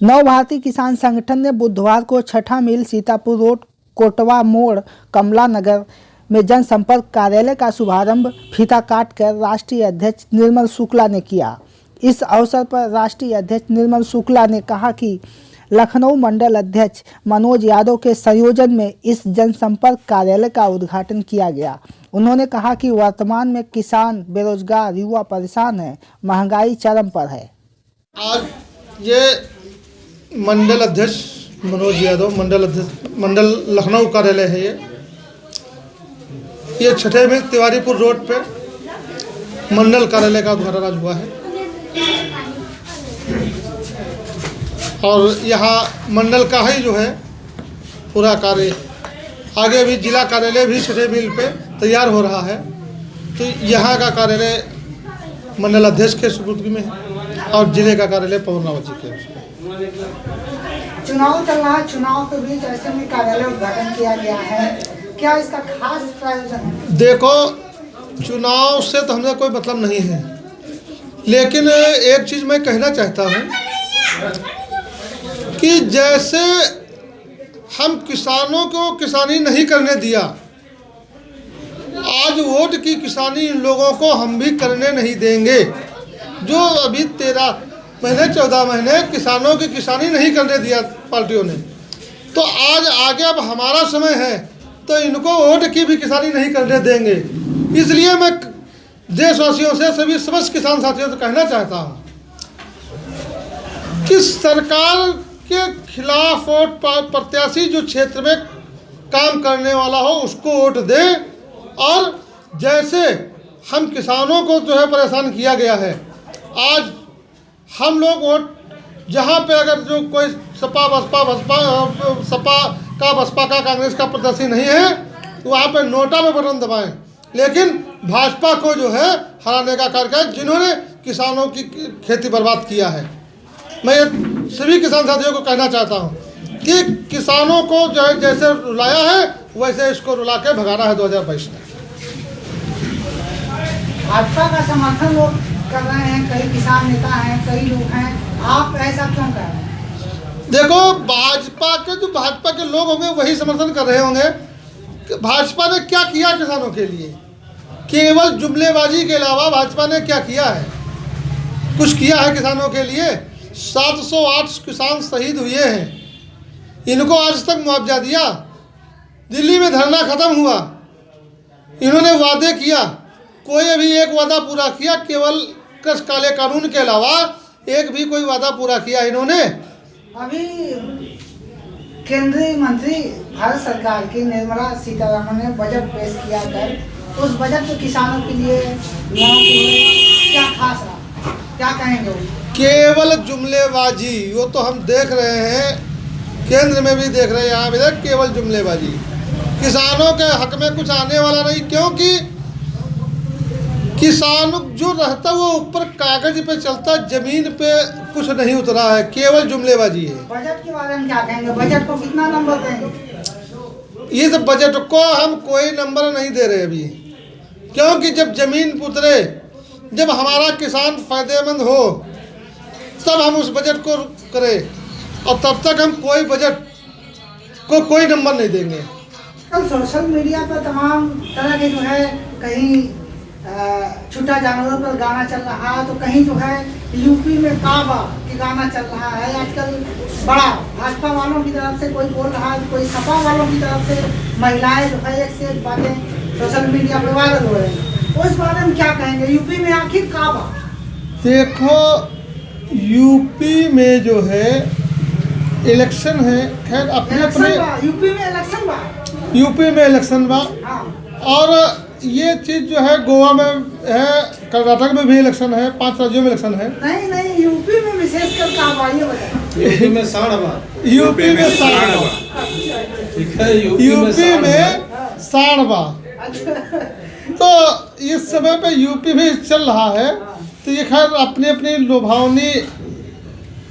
नव भारतीय किसान संगठन ने बुधवार को छठा मील सीतापुर रोड कोटवा मोड़ कमला नगर में जनसंपर्क कार्यालय का शुभारंभ फीता काटकर राष्ट्रीय अध्यक्ष निर्मल शुक्ला ने किया। इस अवसर पर राष्ट्रीय अध्यक्ष निर्मल शुक्ला ने कहा कि लखनऊ मंडल अध्यक्ष मनोज यादव के संयोजन में इस जनसंपर्क कार्यालय का उद्घाटन किया गया। उन्होंने कहा कि वर्तमान में किसान बेरोजगार युवा परेशान है, महंगाई चरम पर है। आज ये मंडल अध्यक्ष मनोज यादव मंडल लखनऊ कार्यालय है। ये छठे मील तिवारीपुर रोड पे मंडल कार्यालय का उद्घाटन आज हुआ है और यहाँ मंडल का ही जो है पूरा कार्य आगे भी जिला कार्यालय भी छठे मील पे तैयार हो रहा है। तो यहाँ का कार्यालय मंडल अध्यक्ष के सुपुर्द में है और जिले का कार्यालय पवनावत जी के। चुनाव चल रहा है, चुनाव के बीच ऐसे में कार्यालय उद्घाटन किया गया है, क्या इसका खास प्रयोजन है? देखो, चुनाव से तो हमें कोई मतलब नहीं है, लेकिन एक चीज़ मैं कहना चाहता हूँ कि जैसे हम किसानों को किसानी नहीं करने दिया, आज वोट की किसानी इन लोगों को हम भी करने नहीं देंगे। जो अभी 13 महीने 14 महीने किसानों की किसानी नहीं करने दिया पार्टियों ने, तो आज आगे अब हमारा समय है तो इनको वोट की भी किसानी नहीं करने देंगे। इसलिए मैं देशवासियों से, सभी समस्त किसान साथियों से कहना चाहता हूँ कि सरकार के खिलाफ वोट प्रत्याशी जो क्षेत्र में काम करने वाला हो उसको वोट दें। और जैसे हम किसानों को जो है परेशान किया गया है, आज हम लोग वोट जहाँ पे अगर जो कोई सपा का कांग्रेस का प्रत्याशी नहीं है तो वहाँ पे नोटा में बटन दबाएं, लेकिन भाजपा को जो है हराने का कार्य किया जिन्होंने किसानों की खेती बर्बाद किया है। मैं सभी किसान साथियों को कहना चाहता हूँ कि किसानों को जो है जैसे रुलाया है वैसे इसको रुला के भगाना है 2022 में। भाजपा का समर्थन लोग कर रहे हैं, कई किसान नेता हैं, कई लोग हैं, आप ऐसा क्यों कर रहे हैं? देखो, भाजपा के लोग होंगे वही समर्थन कर रहे होंगे। भाजपा ने क्या किया किसानों के लिए? केवल जुमलेबाजी के अलावा भाजपा ने क्या किया है? कुछ किया है किसानों के लिए? 708 किसान शहीद हुए हैं, इनको आज तक मुआवजा दिया? दिल्ली में धरना खत्म हुआ, इन्होंने वादे किया, कोई अभी एक वादा पूरा किया? केवल काले कानून के अलावा एक भी कोई वादा पूरा किया इन्होंने? अभी केंद्रीय मंत्री भारत सरकार की निर्मला सीतारमण ने बजट पेश किया कर उस बजट में किसानों के लिए युवाओं के लिए क्या खास रहा, क्या कहेंगे? केवल जुमलेबाजी, वो तो हम देख रहे हैं, केंद्र में भी देख रहे हैं, यहाँ भी देख, केवल जुमलेबाजी। किसानों के हक में कुछ आने वाला नहीं, क्योंकि किसान जो रहता है वो ऊपर कागज पे चलता, जमीन पे कुछ नहीं उतरा है, केवल जुमलेबाजी है। बजट के बारे में क्या कहेंगे? बजट को कितना नंबर देंगे? इस बजट को हम कोई नंबर नहीं दे रहे अभी, क्योंकि जब जमीन उतरे, जब हमारा किसान फायदेमंद हो तब हम उस बजट को करें, और तब तक हम कोई बजट को कोई नंबर नहीं देंगे। कल सोशल मीडिया पर तमाम तरह के जो है, कहीं छुट्टा जानवरों पर गाना चल रहा है, तो कहीं जो है यूपी में काबा के गाना चल रहा है। आजकल बड़ा भाजपा वालों की तरफ से कोई बोल रहा है, कोई सपा वालों की तरफ से महिलाएं जो है एक से एक बातें सोशल मीडिया पर वायरल हो रही हैं, उस बारे में क्या कहेंगे? यूपी में आखिर काबा? देखो, यूपी में जो है इलेक्शन है, खैर अपने यूपी में इलेक्शन बा। हाँ। और ये चीज़ जो है गोवा में है, कर्नाटक में भी इलेक्शन है, 5 राज्यों में इलेक्शन है। नहीं, यूपी में विशेषकर काबा, ये बताएं। यूपी में साड़बा। तो इस समय पे यूपी में चल रहा है, तो ये खैर अपनी अपनी लुभावनी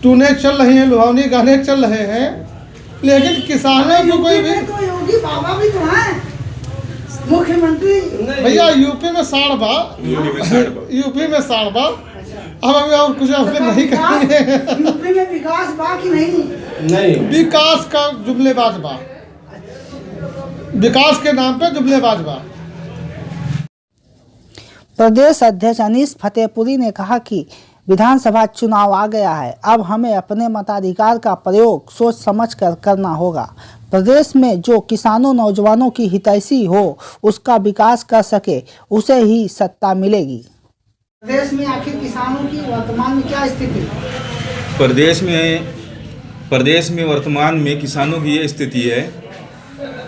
टूने चल रही हैं, लुभावनी गाने चल रहे हैं, लेकिन किसानों को कोई भी तो योगी बाबा भी तो हैं मुख्यमंत्री। भैया यूपी में साड़बा, यूपी में साड़बा अब हमें और कुछ आपके नहीं करेंगे। यूपी में विकास बा कि नहीं? नहीं, विकास का जुमलेबाज बा, विकास के नाम पे जुमलेबाज बा। प्रदेश अध्यक्ष अनीस फतेहपुरी ने कहा कि विधानसभा चुनाव आ गया है, अब हमें अपने मताधिकार का प्रयोग सोच समझकर करना होगा। प्रदेश में जो किसानों नौजवानों की हितैषी हो, उसका विकास कर सके, उसे ही सत्ता मिलेगी। प्रदेश में आखिर किसानों की वर्तमान में क्या स्थिति? प्रदेश में वर्तमान में किसानों की ये स्थिति है,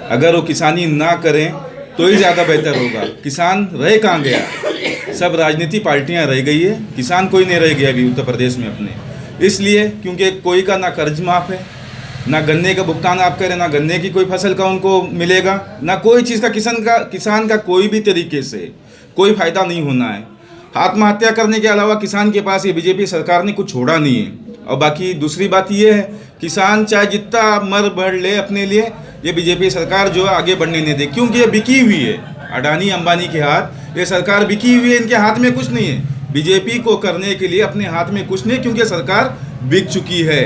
अगर वो किसानी ना करें तो ही ज़्यादा बेहतर होगा। किसान रह कहाँ गया, सब राजनीति पार्टियां रह गई है, किसान कोई नहीं रह गया अभी उत्तर प्रदेश में अपने। इसलिए क्योंकि कोई का ना कर्ज माफ़ है, ना गन्ने का भुगतान आप करें, ना गन्ने की कोई फसल का उनको मिलेगा, ना कोई चीज़ का किसान का कोई भी तरीके से कोई फ़ायदा नहीं होना है। आत्महत्या करने के अलावा किसान के पास ये बीजेपी सरकार ने कुछ छोड़ा नहीं है। और बाकी दूसरी बात ये है, किसान चाहे जितना मर बढ़ ले अपने लिए, ये बीजेपी सरकार जो है आगे बढ़ने नहीं दे, क्योंकि ये बिकी हुई है अडानी अंबानी के हाथ। ये सरकार बिकी हुई है, इनके हाथ में कुछ नहीं है। बीजेपी को करने के लिए अपने हाथ में कुछ नहीं, क्योंकि सरकार बिक चुकी है।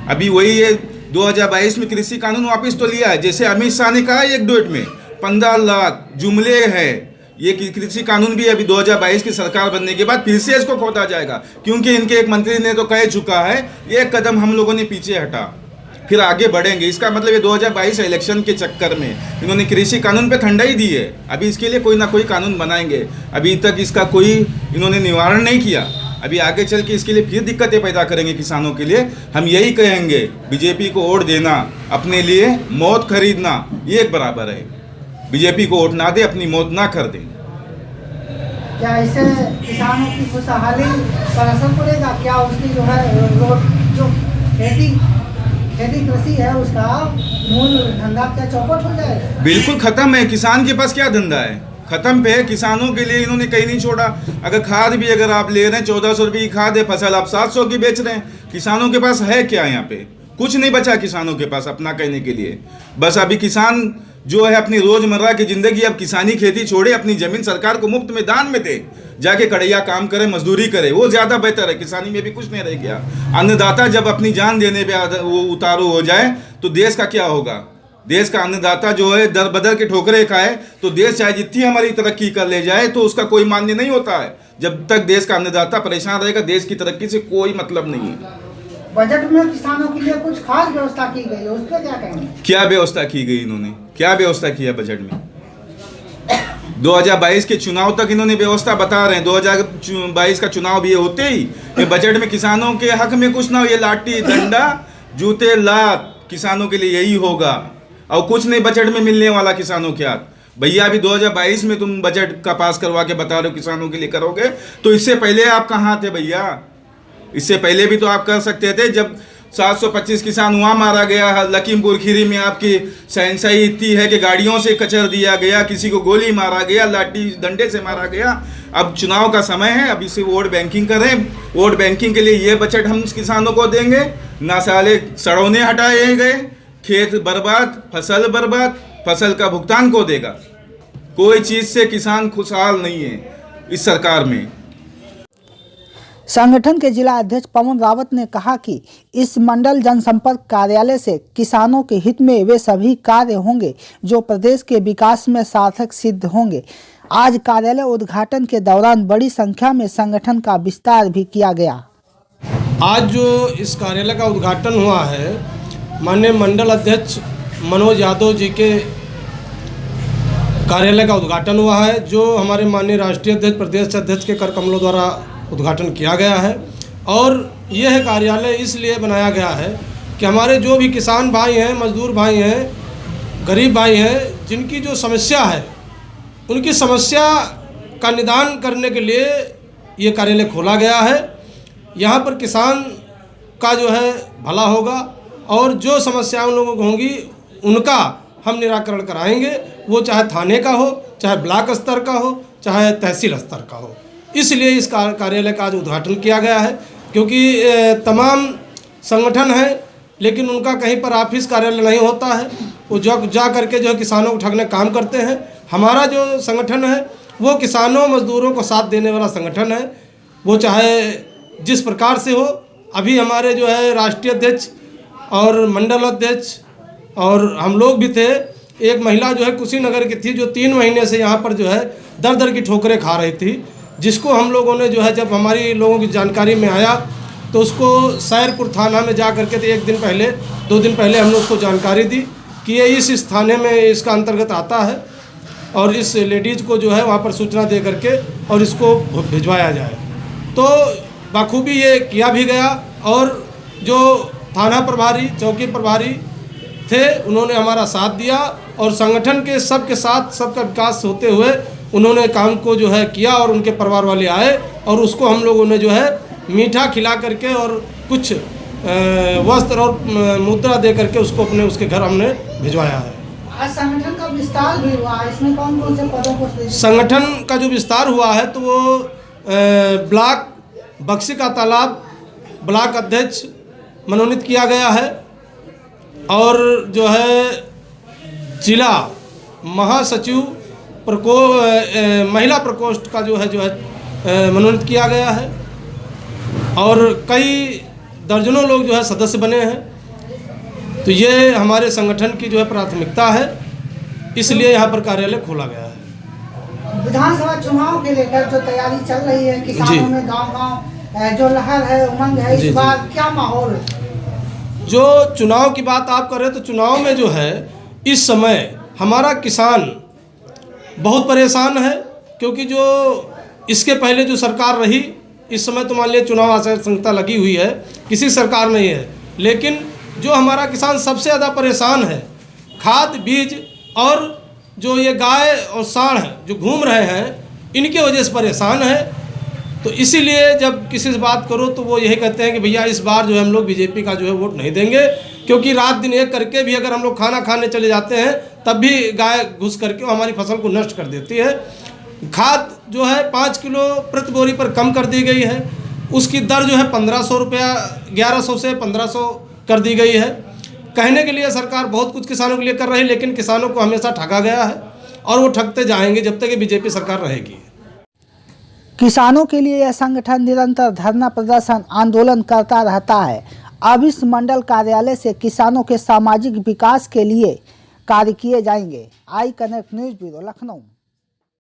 अभी वही है 2022 में कृषि कानून वापस तो लिया है, जैसे अमित शाह ने कहा एक ट्वीट में 15 लाख जुमले हैं। ये कृषि कानून भी अभी 2022 की सरकार बनने के बाद फिर से इसको खोदा जाएगा, क्योंकि इनके एक मंत्री ने तो कह चुका है एक कदम हम लोगों ने पीछे हटा, फिर आगे बढ़ेंगे। इसका मतलब ये 2022 इलेक्शन के चक्कर में इन्होंने कृषि कानून पे ठंडाई दी है। अभी इसके लिए कोई ना कोई कानून बनाएंगे, अभी तक इसका कोई इन्होंने निवारण नहीं किया। अभी आगे चल के इसके लिए फिर दिक्कतें पैदा करेंगे किसानों के लिए। हम यही कहेंगे, बीजेपी को वोट देना अपने लिए मौत खरीदना ये एक बराबर है। बीजेपी को वोट ना दे, अपनी मौत ना कर दें। क्या इससे किसानों की खुशहाली पर असर पड़ेगा? क्या उसकी जो है जो खेती कृषि है उसका मूल धंधा क्या चौपट हो जाएगा? बिल्कुल खत्म है। किसान के पास क्या धंधा है, खत्म पे है। किसानों के लिए इन्होंने कहीं नहीं छोड़ा। अगर खाद भी अगर आप ले रहे हैं 1400 रुपये की खाद है, फसल आप 700 की बेच रहे हैं। किसानों के पास है क्या? यहाँ पे कुछ नहीं बचा किसानों के पास अपना कहने के लिए। बस अभी किसान जो है अपनी रोजमर्रा की जिंदगी अब किसानी खेती छोड़े, अपनी जमीन सरकार को मुफ्त में दान में दे, जाके कड़ैया काम करे, मजदूरी करे, वो ज़्यादा बेहतर है। किसानी में भी कुछ नहीं रह गया। अन्नदाता जब अपनी जान देने पे वो उतारू हो जाए तो देश का क्या होगा? देश का अन्नदाता जो है दर बदर के ठोकरे खाए तो देश चाहे जितनी हमारी तरक्की कर ले जाए तो उसका कोई मान्य नहीं होता है। जब तक देश का अन्नदाता परेशान रहेगा, देश की तरक्की से कोई मतलब नहीं है। बजट में किसानों के लिए कुछ खास व्यवस्था की गई है, उस पर क्या कहेंगे? क्या व्यवस्था की गई? इन्होंने क्या व्यवस्था किया बजट में? 2022 के चुनाव तक इन्होंने व्यवस्था बता रहे हैं। 2022 का चुनाव भी होते ही ये बजट में किसानों के हक में कुछ ना हो, ये लाठी डंडा जूते लात किसानों के लिए यही होगा और कुछ नहीं बजट में मिलने वाला किसानों के हाथ। भैया अभी 2022 में तुम बजट का पास करवा के बता रहे हो किसानों के लिए करोगे, तो इससे पहले आप कहाँ थे भैया? इससे पहले भी तो आप कर सकते थे। जब 725 किसान वहाँ मारा गया, लखीमपुर खीरी में आपकी सहनशाही इतनी है कि गाड़ियों से कचर दिया गया, किसी को गोली मारा गया, लाठी डंडे से मारा गया। अब चुनाव का समय है, अब इसे वोट बैंकिंग करें। वोट बैंकिंग के लिए ये बजट हम किसानों को देंगे ना? साले सड़ौने हटाए गए, खेत बर्बाद, फसल का भुगतान को देगा? कोई चीज़ से किसान खुशहाल नहीं है इस सरकार में। संगठन के जिला अध्यक्ष पवन रावत ने कहा कि इस मंडल जनसंपर्क कार्यालय से किसानों के हित में वे सभी कार्य होंगे जो प्रदेश के विकास में सार्थक सिद्ध होंगे। आज कार्यालय उद्घाटन के दौरान बड़ी संख्या में संगठन का विस्तार भी किया गया। आज जो इस कार्यालय का उद्घाटन हुआ है, माननीय मंडल अध्यक्ष मनोज यादव जी के कार्यालय का उद्घाटन हुआ है, जो हमारे माननीय राष्ट्रीय अध्यक्ष प्रदेश अध्यक्ष के कर कमलों द्वारा उद्घाटन किया गया है। और यह कार्यालय इसलिए बनाया गया है कि हमारे जो भी किसान भाई हैं, मजदूर भाई हैं, गरीब भाई हैं, जिनकी जो समस्या है उनकी समस्या का निदान करने के लिए ये कार्यालय खोला गया है। यहाँ पर किसान का जो है भला होगा और जो समस्याएं उन लोगों को होंगी उनका हम निराकरण कराएंगे, वो चाहे थाने का हो, चाहे ब्लॉक स्तर का हो, चाहे तहसील स्तर का हो। इसलिए इस कार्यालय का आज उद्घाटन किया गया है, क्योंकि तमाम संगठन हैं लेकिन उनका कहीं पर ऑफिस कार्यालय नहीं होता है। वो जा करके जो है किसानों को ठगने काम करते हैं। हमारा जो संगठन है वो किसानों मजदूरों को साथ देने वाला संगठन है। वो चाहे जिस प्रकार से हो। अभी हमारे जो है राष्ट्रीय अध्यक्ष और मंडल अध्यक्ष और हम लोग भी थे। एक महिला जो है कुशीनगर की थी, जो 3 महीने से यहाँ पर जो है दर दर की ठोकरें खा रही थी, जिसको हम लोगों ने जो है जब हमारी लोगों की जानकारी में आया तो उसको सैरपुर थाना में जा करके 1 दिन पहले 2 दिन पहले हमने उसको जानकारी दी कि ये इस थाने में इसका अंतर्गत आता है और इस लेडीज़ को जो है वहाँ पर सूचना दे करके और इसको भिजवाया जाए। तो बखूबी ये किया भी गया और जो थाना प्रभारी, चौकी प्रभारी थे, उन्होंने हमारा साथ दिया और संगठन के सबके साथ सबका विकास होते हुए उन्होंने काम को जो है किया और उनके परिवार वाले आए और उसको हम लोगों ने जो है मीठा खिला करके और कुछ वस्त्र और मुद्रा दे करके उसको अपने उसके घर हमने भिजवाया है। आज संगठन का विस्तार भी हुआ, इसमें कौन कौन से पदों को संगठन का जो विस्तार हुआ है तो वो ब्लॉक बक्सी का तालाब ब्लॉक अध्यक्ष मनोनीत किया गया है और जो है जिला महासचिव महिला प्रकोष्ठ का जो है मनोनीत किया गया है और कई दर्जनों लोग जो है सदस्य बने हैं। तो ये हमारे संगठन की जो है प्राथमिकता है, इसलिए यहाँ पर कार्यालय खोला गया है। विधानसभा चुनाव के लेकर जो तैयारी चल रही है, किसानों में गांव-गांव जो लहर है, उमंग है, इस बार क्या माहौल है? जो चुनाव की बात आप कर रहे हैं तो चुनाव में जो है इस समय हमारा किसान बहुत परेशान है, क्योंकि जो इसके पहले जो सरकार रही, इस समय तो मान लिया चुनाव आचार संहिता लगी हुई है, किसी सरकार नहीं है, लेकिन जो हमारा किसान सबसे ज़्यादा परेशान है, खाद बीज और जो ये गाय और सांड जो घूम रहे हैं, इनकी वजह से परेशान है। तो इसीलिए जब किसी से बात करो तो वो यही कहते हैं कि भैया इस बार जो है हम लोग बीजेपी का जो है वोट नहीं देंगे, क्योंकि रात दिन एक करके भी अगर हम लोग खाना खाने चले जाते हैं तब भी गाय घुस करके हमारी फसल को नष्ट कर देती है। खाद जो है 5 किलो प्रति बोरी पर कम कर दी गई है, उसकी दर जो है 1500 रुपया 1100 से 1500 कर दी गई है। कहने के लिए सरकार बहुत कुछ किसानों के लिए कर रही है, लेकिन किसानों को हमेशा ठगा गया है और वो ठगते जाएंगे जब तक ये बीजेपी सरकार रहेगी। किसानों के लिए यह संगठन निरंतर धरना प्रदर्शन आंदोलन करता रहता है। अब इस मंडल कार्यालय से किसानों के सामाजिक विकास के लिए कार्य किए जाएंगे। I connect news bureau, Lucknow.